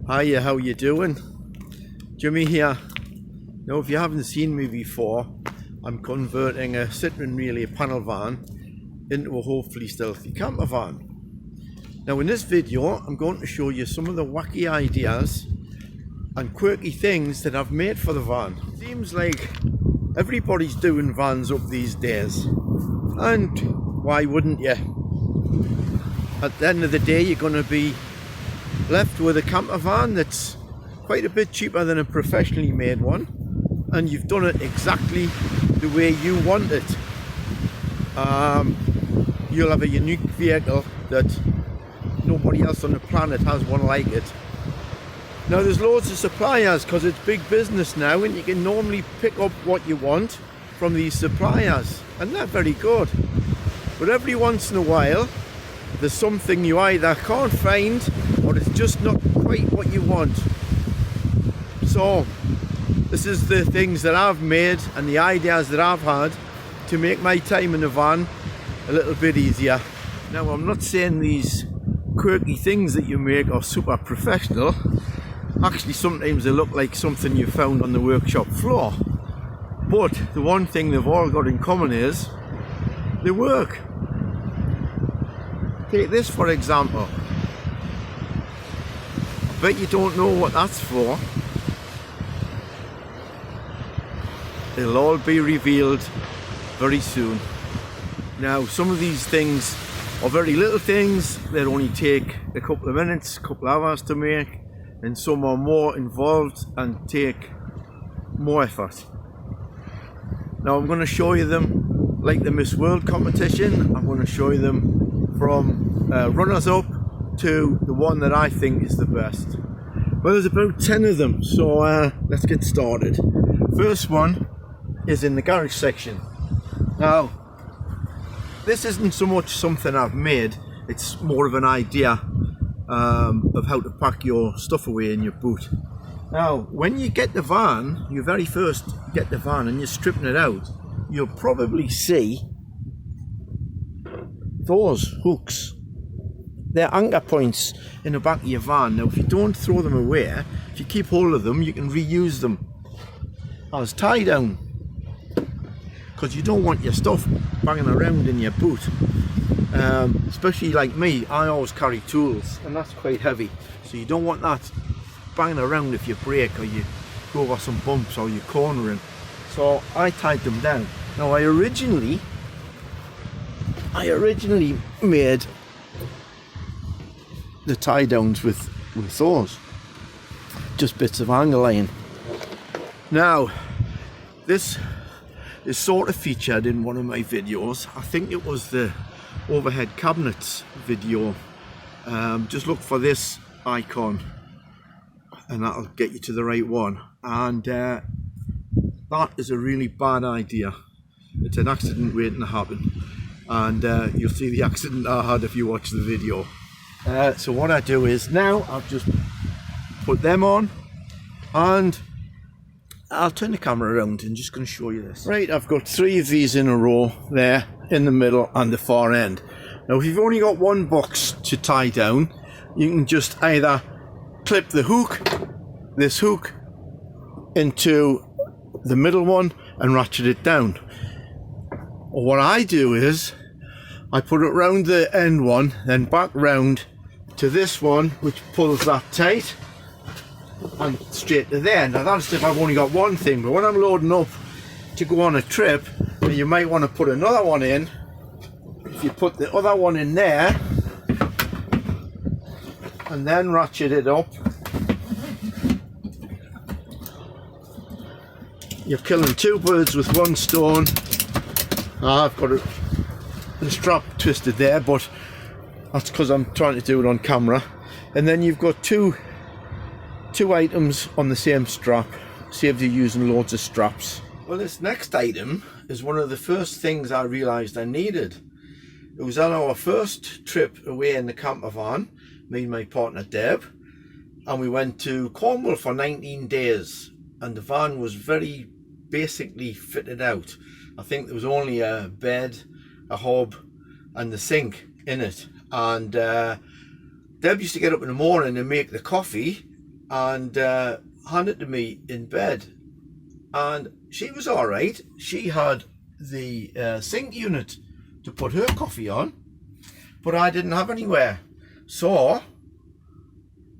Hiya, how you doing? Jimmy here. Now, if you haven't seen me before, I'm converting a Citroen Relay Panel van into a hopefully stealthy camper van. Now, in this video, I'm going to show you some of the wacky ideas and quirky things that I've made for the van. Seems like everybody's doing vans up these days, and why wouldn't you? At the end of the day, you're going to be left with a camper van that's quite a bit cheaper than a professionally made one, and you've done it exactly the way you want it. You'll have a unique vehicle that nobody else on the planet has one like it. Now, there's loads of suppliers because it's big business now, and you can normally pick up what you want from these suppliers, and they're very good. But every once in a while there's something you either can't find or it's just not quite what you want. So this is the things that I've made and the ideas that I've had to make my time in the van a little bit easier. Now, I'm not saying these quirky things that you make are super professional. Actually, sometimes they look like something you found on the workshop floor. But the one thing they've all got in common is they work. Take this for example. I bet you don't know what that's for. It'll all be revealed very soon. Now, some of these things are very little things. They'll only take a couple of minutes, a couple of hours to make, and some are more involved and take more effort. Now, I'm going to show you them like the Miss World competition. I'm going to show you them from runners-up to the one that I think is the best. Well, there's about 10 of them, so let's get started. First one is in the garage section. Now, this isn't so much something I've made, it's more of an idea of how to pack your stuff away in your boot. Now, when you get the van, you very first get the van and you're stripping it out, you'll probably see those hooks. They're anchor points in the back of your van. Now, if you don't throw them away, if you keep hold of them, you can reuse them as tie down, because you don't want your stuff banging around in your boot. Especially like me, I always carry tools, and that's quite heavy, so you don't want that banging around if you brake or you go over some bumps or you're cornering. So I tied them down. Now, I originally made the tie downs with those, just bits of angle iron. Now, this is sort of featured in one of my videos. I think it was the overhead cabinets video. Just look for this icon and that'll get you to the right one. And that is a really bad idea. It's an accident waiting to happen, and you'll see the accident I had if you watch the video. So what I do is, now I've just put them on, and I'll turn the camera around and just going to show you this. Right, I've got 3 of these in a row there, in the middle and the far end. Now, if you've only got one box to tie down, you can just either clip the hook, this hook, into the middle one and ratchet it down. Or what I do is, I put it round the end one, then back round to this one, which pulls that tight, and straight to there. Now, that's if I've only got one thing, but when I'm loading up to go on a trip, you might want to put another one in. If you put the other one in there and then ratchet it up, you're killing 2 birds with 1 stone. I've got the strap twisted there, but that's because I'm trying to do it on camera. And then you've got two items on the same strap, saves you using loads of straps. Well, this next item is one of the first things I realised I needed. It was on our first trip away in the camper van, me and my partner Deb, and we went to Cornwall for 19 days, and the van was very basically fitted out. I think there was only a bed, a hob and the sink in it, and Deb used to get up in the morning and make the coffee and handed to me in bed. And she was all right. She had the sink unit to put her coffee on, but I didn't have anywhere. So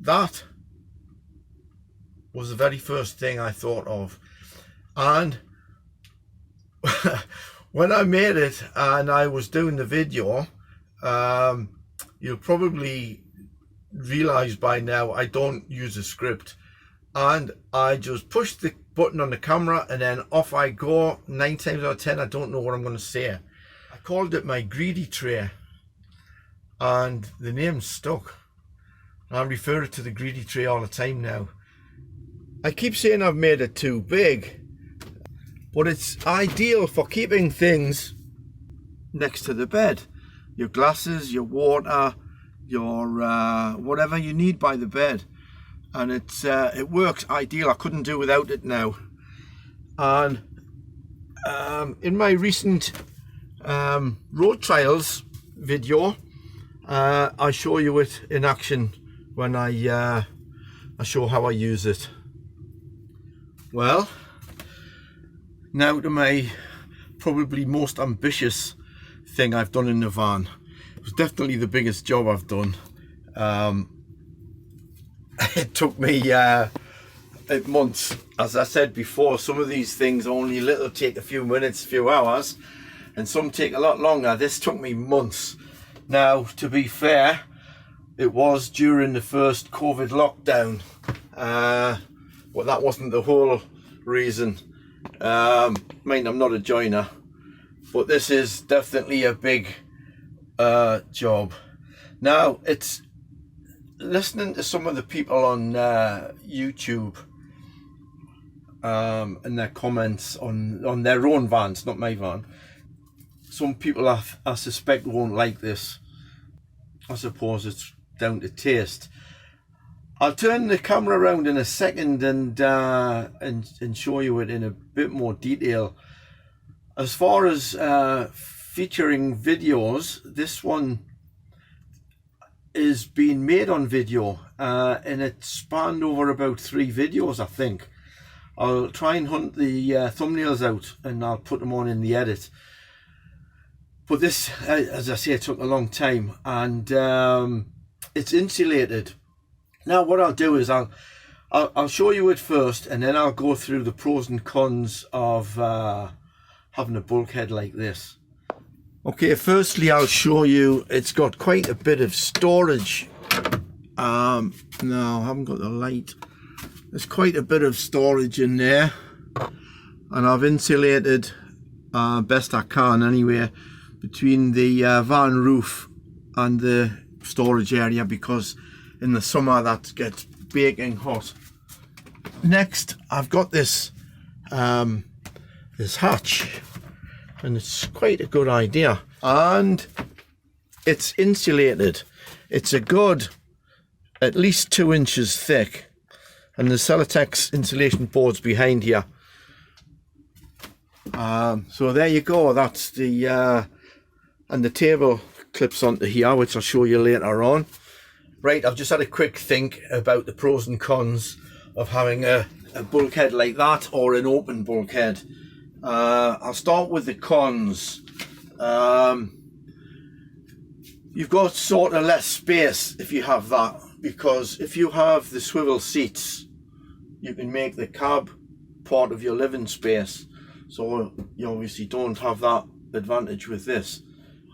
that was the very first thing I thought of. And when I made it and I was doing the video, you'll probably realize by now I don't use a script, and I just push the button on the camera and then off I go. 9 times out of 10 I don't know what I'm going to say. I called it my greedy tray, and the name stuck. I refer to the greedy tray all the time now. I keep saying I've made it too big, but it's ideal for keeping things next to the bed. Your glasses, your water, your whatever you need by the bed. And it works ideal. I couldn't do without it now. And in my recent road trials video, I show you it in action when I show how I use it. Well, now to my probably most ambitious thing I've done in the van. It was definitely the biggest job I've done. It took me months. As I said before, some of these things only take a few minutes, few hours, and some take a lot longer. This took me months. Now, to be fair, it was during the first COVID lockdown. Well, that wasn't the whole reason. I mean, I'm not a joiner, but this is definitely a big job. Now, it's listening to some of the people on YouTube and their comments on their own vans, not my van. Some people I suspect won't like this. I suppose it's down to taste. I'll turn the camera around in a second and show you it in a bit more detail. As far as featuring videos, this one is being made on video, and it spanned over about 3 videos, I think. I'll try and hunt the thumbnails out and I'll put them on in the edit. But this, as I say, it took a long time, and it's insulated. Now what I'll do is I'll show you it first, and then I'll go through the pros and cons of having a bulkhead like this. Okay, firstly I'll show you it's got quite a bit of storage. No, I haven't got the light. There's quite a bit of storage in there, and I've insulated best I can anyway between the van roof and the storage area, because in the summer that gets baking hot. Next, I've got this this hatch, and it's quite a good idea, and it's insulated. It's a good at least 2 inches thick, and the Celotex insulation boards behind here. So there you go. That's the and the table clips onto here, which I'll show you later on. Right, I've just had a quick think about the pros and cons of having a bulkhead like that or an open bulkhead. I'll start with the cons. You've got sort of less space if you have that, because if you have the swivel seats, you can make the cab part of your living space. So you obviously don't have that advantage with this.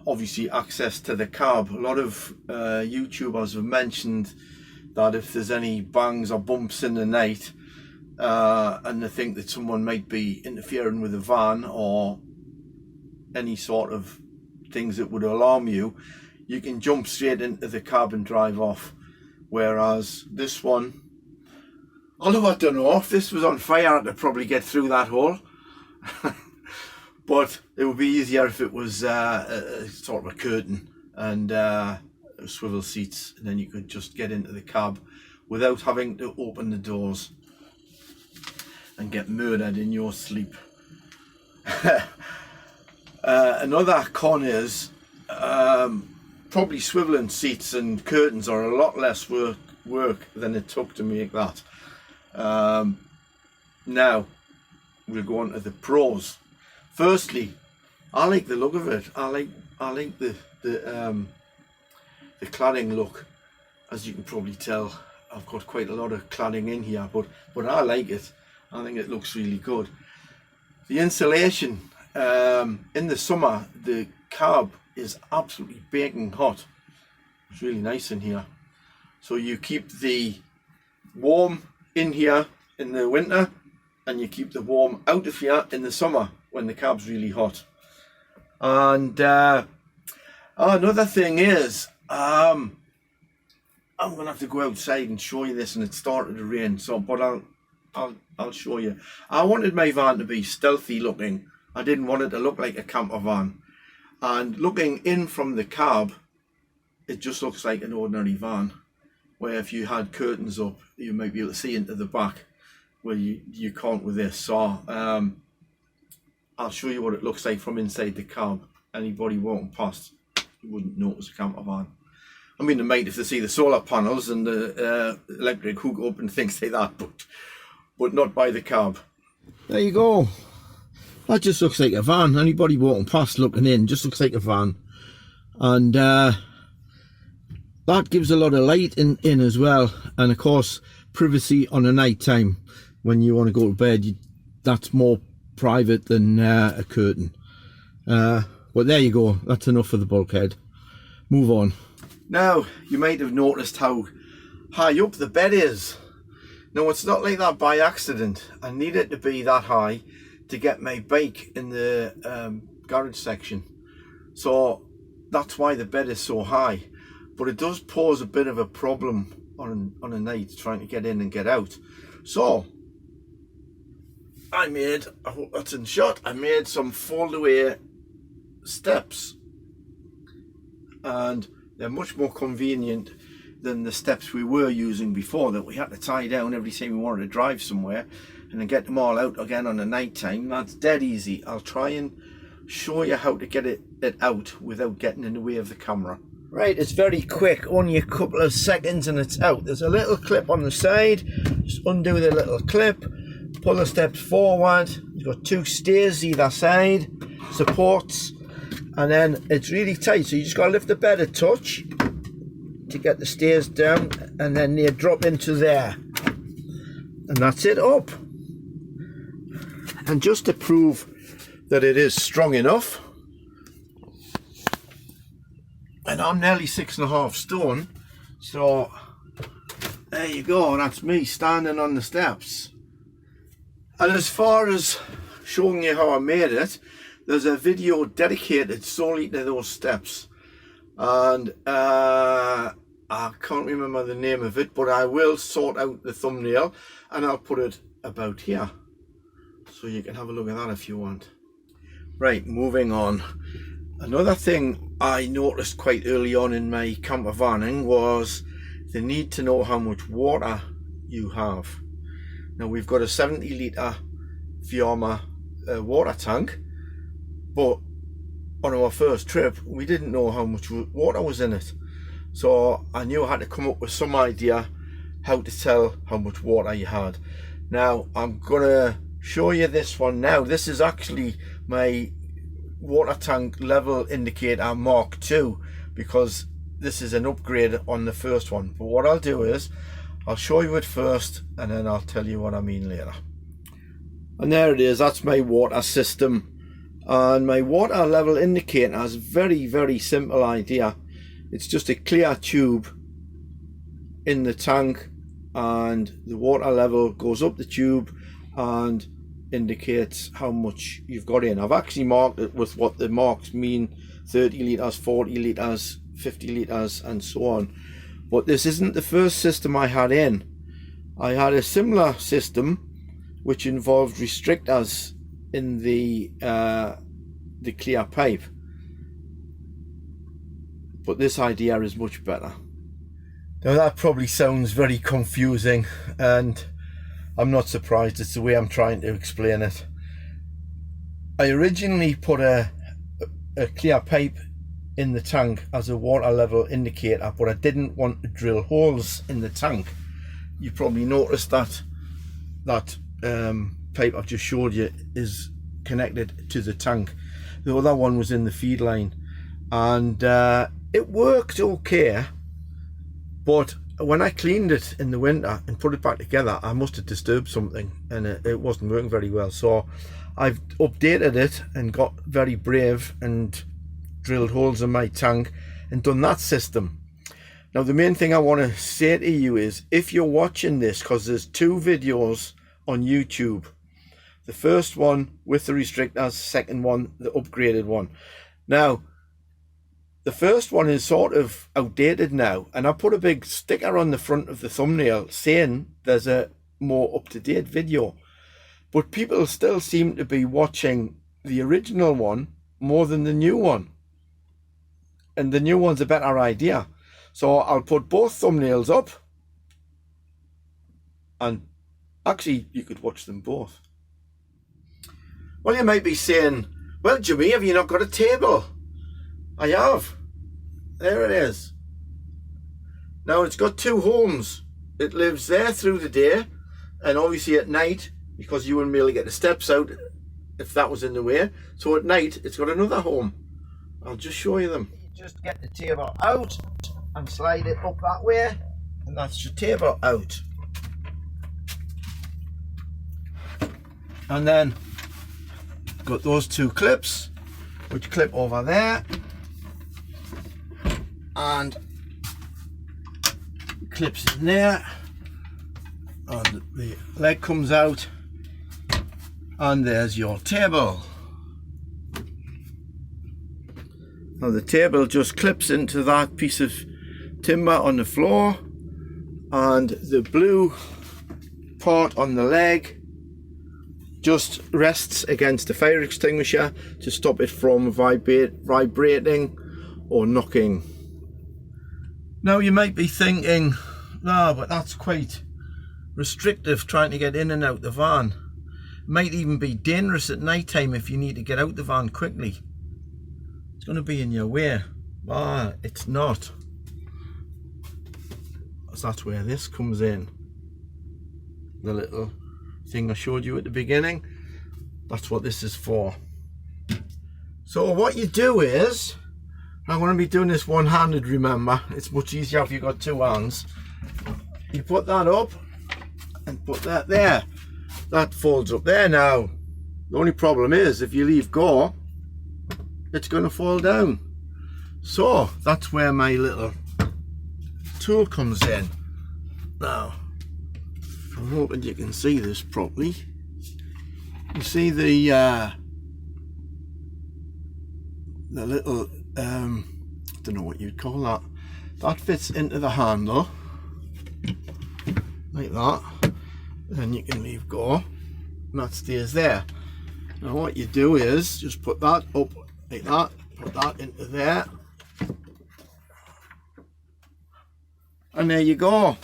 Obviously access to the cab. A lot of YouTubers have mentioned that if there's any bangs or bumps in the night and they think that someone might be interfering with the van or any sort of things that would alarm you, you can jump straight into the cab and drive off. Whereas this one, although I don't know, if this was on fire I could probably get through that hole. But it would be easier if it was sort of a curtain and swivel seats, and then you could just get into the cab without having to open the doors and get murdered in your sleep. Another con is probably swiveling seats and curtains are a lot less work work than it took to make that. Now we'll go on to the pros. Firstly, I like the look of it. I like the cladding look. As you can probably tell, I've got quite a lot of cladding in here, but I like it. I think it looks really good. The insulation, in the summer, the cab is absolutely baking hot. It's really nice in here. So you keep the warm in here in the winter, and you keep the warm out of here in the summer when the cab's really hot. And another thing is, I'm gonna have to go outside and show you this, and it started to rain. So, but I'll show you. I wanted my van to be stealthy looking. I didn't want it to look like a camper van. And looking in from the cab, it just looks like an ordinary van. Where if you had curtains up, you might be able to see into the back, where you can't with this. So I'll show you what it looks like from inside the cab. Anybody walking past, you wouldn't notice a camper van. I mean, they might if they see the solar panels and the electric hook up and things like that, but not by the cab. There you go. That just looks like a van. Anybody walking past looking in just looks like a van. And that gives a lot of light in as well. And of course, privacy on a night time when you want to go to bed, that's more private than a curtain. But there you go. That's enough for the bulkhead. Move on. Now, you might have noticed how high up the bed is. Now, it's not like that by accident. I need it to be that high to get my bike in the garage section. So that's why the bed is so high. But it does pose a bit of a problem on a night trying to get in and get out. So I hope that's in shot, I made some fold away steps. And they're much more convenient than the steps we were using before, that we had to tie down every time we wanted to drive somewhere and then get them all out again on a night time. That's dead easy. I'll try and show you how to get it out without getting in the way of the camera. Right, it's very quick, only a couple of seconds and it's out. There's a little clip on the side, just undo the little clip, pull the steps forward. You've got two stairs either side, supports, and then it's really tight, so you just got to lift the bed a touch to get the stairs down, and then they drop into there, and that's it up. And just to prove that it is strong enough, and I'm nearly 6.5 stone, so there you go, that's me standing on the steps. And as far as showing you how I made it, there's a video dedicated solely to those steps, and I can't remember the name of it, but I will sort out the thumbnail and I'll put it about here so you can have a look at that if you want. Right, moving on. Another thing I noticed quite early on in my camper vanning was the need to know how much water you have. Now, we've got a 70 litre Fiamma water tank, but on our first trip we didn't know how much water was in it, so I knew I had to come up with some idea how to tell how much water you had. Now I'm gonna show you this one now. This is actually my water tank level indicator Mark II, because this is an upgrade on the first one. But what I'll do is I'll show you it first and then I'll tell you what I mean later. And there it is, that's my water system. And my water level indicator has a very, very simple idea. It's just a clear tube in the tank, and the water level goes up the tube and indicates how much you've got in. I've actually marked it with what the marks mean: 30 litres, 40 litres, 50 litres and so on. But this isn't the first system I had in. I had a similar system which involved restrictors in the clear pipe, but this idea is much better. Now that probably sounds very confusing, and I'm not surprised. It's the way I'm trying to explain it. I originally put a clear pipe in the tank as a water level indicator, but I didn't want to drill holes in the tank. You probably noticed that pipe I've just showed you is connected to the tank. The other one was in the feed line, and it worked okay, but when I cleaned it in the winter and put it back together, I must have disturbed something, and it wasn't working very well. So I've updated it and got very brave and drilled holes in my tank and done that system. Now the main thing I want to say to you is, if you're watching this, because there's 2 videos on YouTube, the first one with the restrictors, second one the upgraded one. Now the first one is sort of outdated now, and I put a big sticker on the front of the thumbnail saying there's a more up-to-date video, but people still seem to be watching the original one more than the new one, and the new one's a better idea. So I'll put both thumbnails up, and actually you could watch them both. Well, you might be saying, well, Jimmy, have you not got a table? I have. There it is. Now it's got 2 homes. It lives there through the day, and obviously at night, because you wouldn't be able to get the steps out if that was in the way. So at night it's got another home. I'll just show you them. Just get the table out and slide it up that way, and that's your table out. And then got those 2 clips which clip over there, and clips in there, and the leg comes out, and there's your table. Now the table just clips into that piece of timber on the floor, and the blue part on the leg just rests against the fire extinguisher to stop it from vibrating or knocking. Now you might be thinking, no, but that's quite restrictive trying to get in and out the van. It might even be dangerous at night time if you need to get out the van quickly. It's going to be in your way. It's not. That's where this comes in. The little thing I showed you at the beginning, that's what this is for. So what you do is, I'm going to be doing this one-handed, remember, it's much easier if you've got 2 hands. You put that up and put that there. That folds up there. Now the only problem is, if you leave go, it's going to fall down. So that's where my little tool comes in. Now I'm hoping you can see this properly. You see the little I don't know what you'd call that. That fits into the handle like that. Then you can leave go, and that stays there. Now what you do is just put that up like that, put that into there, and there you go.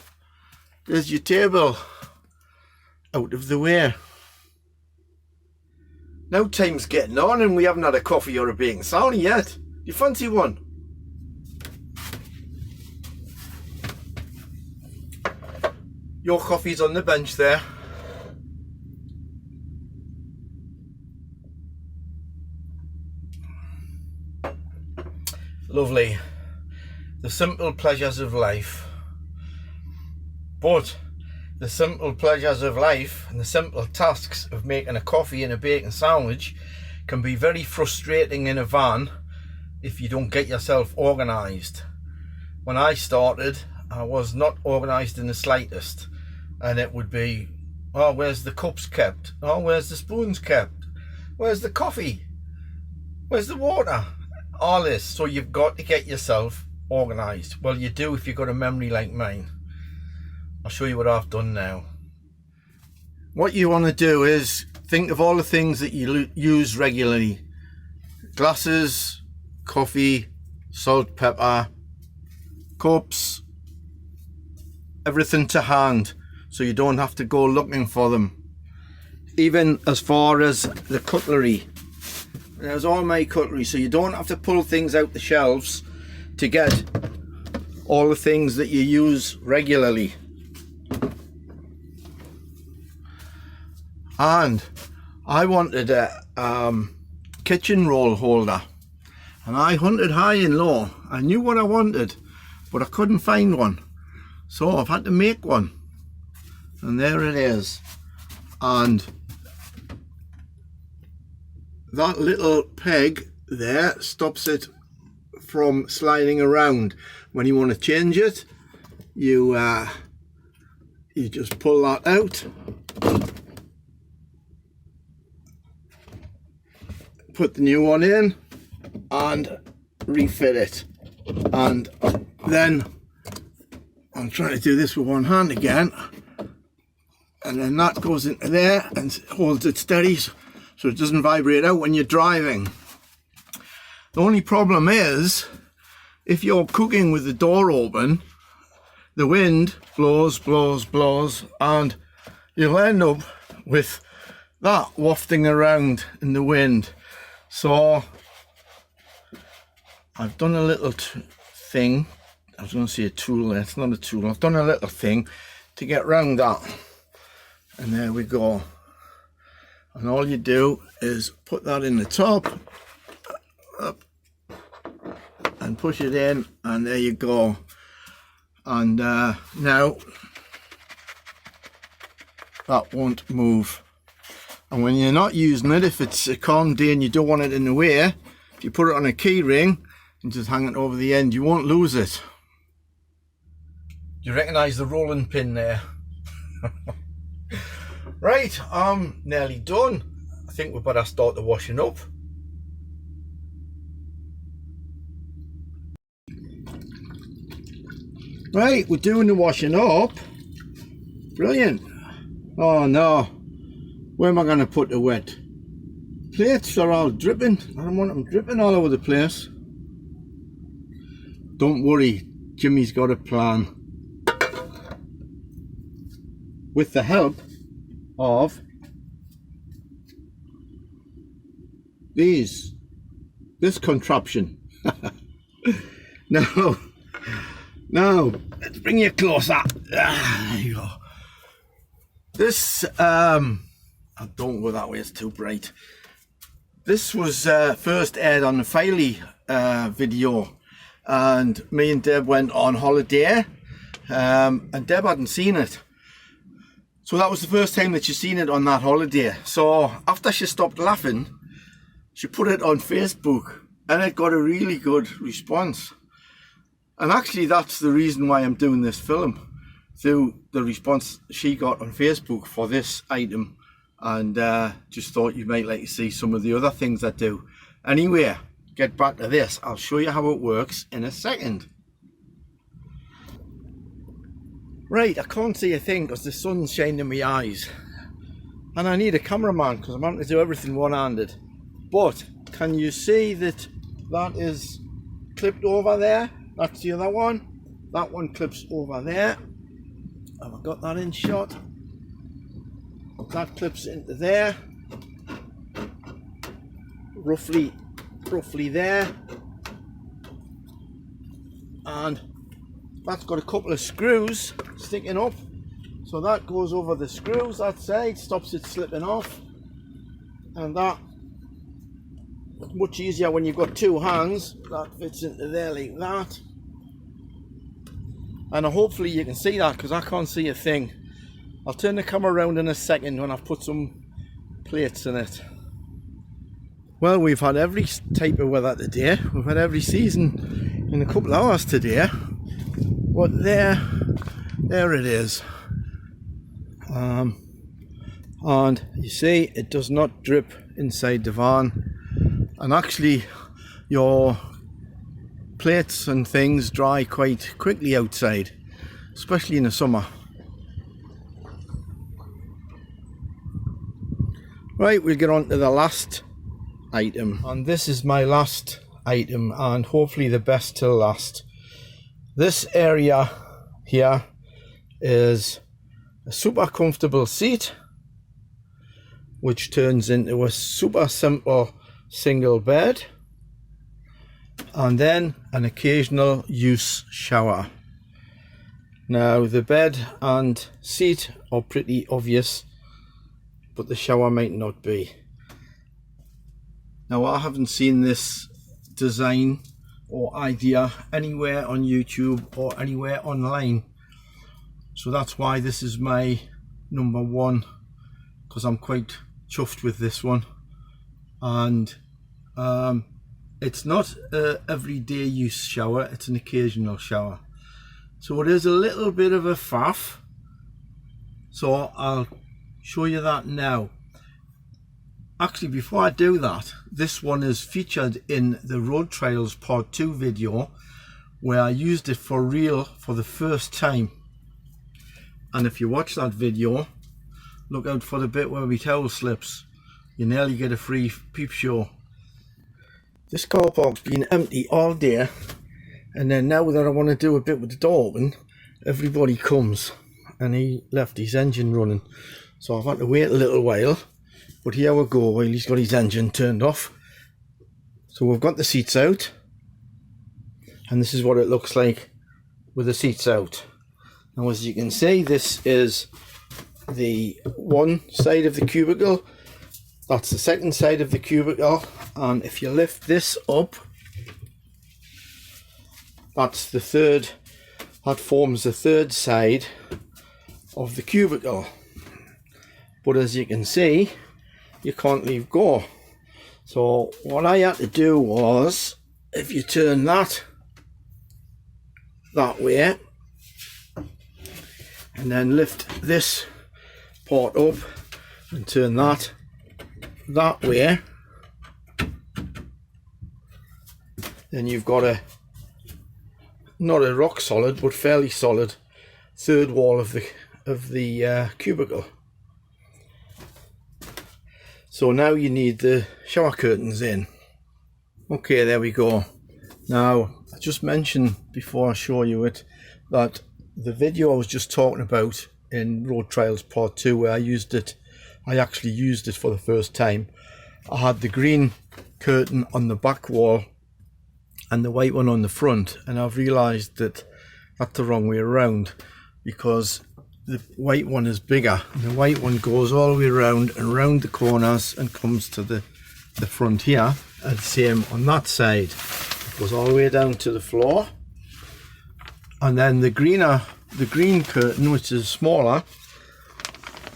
There's your table out of the way. Now time's getting on and we haven't had a coffee or a bacon sauna yet. You fancy one? Your coffee's on the bench there. Lovely. The simple pleasures of life. But the simple pleasures of life and the simple tasks of making a coffee and a bacon sandwich can be very frustrating in a van if you don't get yourself organised. When I started, I was not organised in the slightest, and it would be, oh, where's the cups kept? Oh, where's the spoons kept? Where's the coffee? Where's the water? All this. So you've got to get yourself organised. Well, you do if you've got a memory like mine. I'll show you what I've done now. What you want to do is think of all the things that you use regularly. Glasses, coffee, salt, pepper, cups, everything to hand, so you don't have to go looking for them. Even as far as the cutlery. There's all my cutlery, so you don't have to pull things out the shelves to get all the things that you use regularly. And I wanted a kitchen roll holder, and I hunted high and low. I knew what I wanted, but I couldn't find one, so I've had to make one, and there it is. And that little peg there stops it from sliding around. When you want to change it, you just pull that out, put the new one in and refit it. And then I'm trying to do this with one hand again, and then that goes into there and holds it steady so it doesn't vibrate out when you're driving. The only problem is, if you're cooking with the door open, the wind blows, and you'll end up with that wafting around in the wind. So I've done a little thing. I was going to say a tool. It's not a tool. I've done a little thing to get round that, and there we go. And all you do is put that in the top, up, and push it in, and there you go. And now that won't move. And when you're not using it, if it's a calm day and you don't want it in the way, if you put it on a key ring and just hang it over the end, you won't lose it. You recognise the rolling pin there? Right, I'm nearly done. I think we better start the washing up. Right, we're doing the washing up. Brilliant. Oh no, where am I going to put the wet plates? Are all dripping. I don't want them dripping all over the place. Don't worry, Jimmy's got a plan. With the help of this contraption. Now, let's bring you closer. There you go. This, don't go that way, it's too bright. This was first aired on the Filey video, and me and Deb went on holiday, and Deb hadn't seen it. So that was the first time that she'd seen it on that holiday. So after she stopped laughing, she put it on Facebook, and it got a really good response. And actually that's the reason why I'm doing this film, through the response she got on Facebook for this item. And just thought you might like to see some of the other things I do. Anyway, get back to this. I'll show you how it works in a second. Right, I can't see a thing because the sun's shining in my eyes. And I need a cameraman because I'm having to do everything one-handed. But can you see that that is clipped over there? That's the other one. That one clips over there. Have I got that in shot? That clips into there. Roughly there. And that's got a couple of screws sticking up, so that goes over the screws that side, stops it slipping off. And that, much easier when you've got two hands, that fits into there like that. And hopefully you can see that because I can't see a thing. I'll turn the camera around in a second when I've put some plates in it. Well, we've had every type of weather today. We've had every season in a couple of hours today. But there it is. And you see, it does not drip inside the van. And actually, your plates and things dry quite quickly outside, especially in the summer. Right, we'll get on to the last item. And this is my last item, and hopefully the best till last. This area here is a super comfortable seat, which turns into a super simple single bed, and then an occasional use shower. Now the bed and seat are pretty obvious, but the shower might not be. Now I haven't seen this design or idea anywhere on YouTube or anywhere online, so that's why this is my number one, because I'm quite chuffed with this one. And it's not a everyday use shower, it's an occasional shower, so it is a little bit of a faff, so I'll show you that now. Actually, before I do that, this one is featured in the Road Trials Part 2 video, where I used it for real for the first time. And if you watch that video, look out for the bit where my towel slips. You nearly get a free peep show. This car park's been empty all day, and then now that I want to do a bit with the door open, everybody comes, and he left his engine running, so I've had to wait a little while. But here we go while he's got his engine turned off. So we've got the seats out, and this is what it looks like with the seats out. Now as you can see, this is the one side of the cubicle, that's the second side of the cubicle, and if you lift this up, that's the third, that forms the third side of the cubicle. But as you can see, you can't leave go. So what I had to do was, if you turn that way and then lift this part up and turn that way, then you've got a, not a rock solid but fairly solid third wall of the cubicle. So now you need the shower curtains in. Okay, there we go. Now, I just mentioned before I show you it that the video I was just talking about in Road Trials Part 2, where I actually used it for the first time. I had the green curtain on the back wall and the white one on the front, and I've realised that that's the wrong way around, because the white one is bigger, and the white one goes all the way around and round the corners and comes to the front here, and the same on that side. It goes all the way down to the floor, and then the green curtain, which is smaller,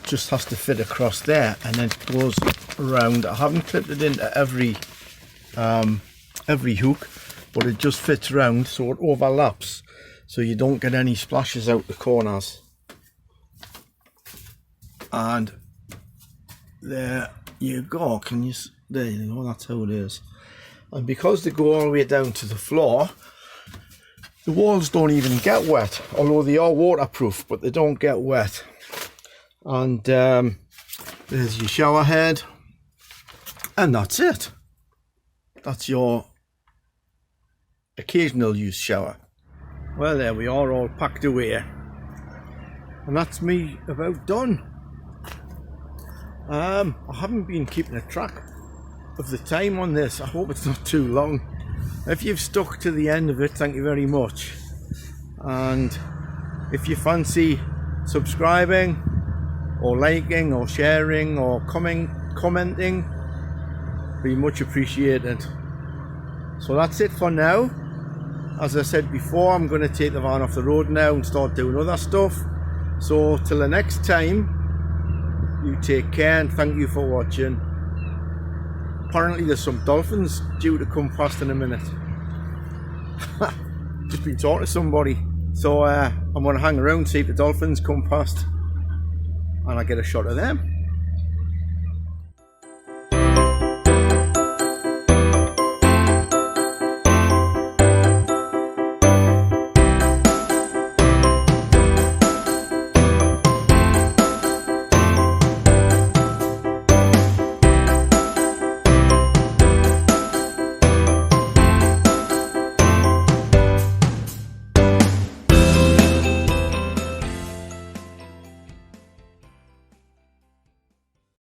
just has to fit across there, and then it goes around. I haven't clipped it into every hook, but it just fits around so it overlaps, so you don't get any splashes out the corners. And there you go, there you go, that's how it is. And because they go all the way down to the floor, the walls don't even get wet, although they are waterproof, but they don't get wet. And there's your shower head, and that's it. That's your occasional use shower. Well, there we are, all packed away, and that's me about done. I haven't been keeping a track of the time on this. I hope it's not too long. If you've stuck to the end of it, thank you very much. And if you fancy subscribing or liking or sharing or commenting, be much appreciated. So that's it for now. As I said before, I'm going to take the van off the road now and start doing other stuff. So till the next time, you take care and thank you for watching. Apparently there's some dolphins due to come past in a minute. Just been talking to somebody, so I'm going to hang around, see if the dolphins come past and I get a shot of them.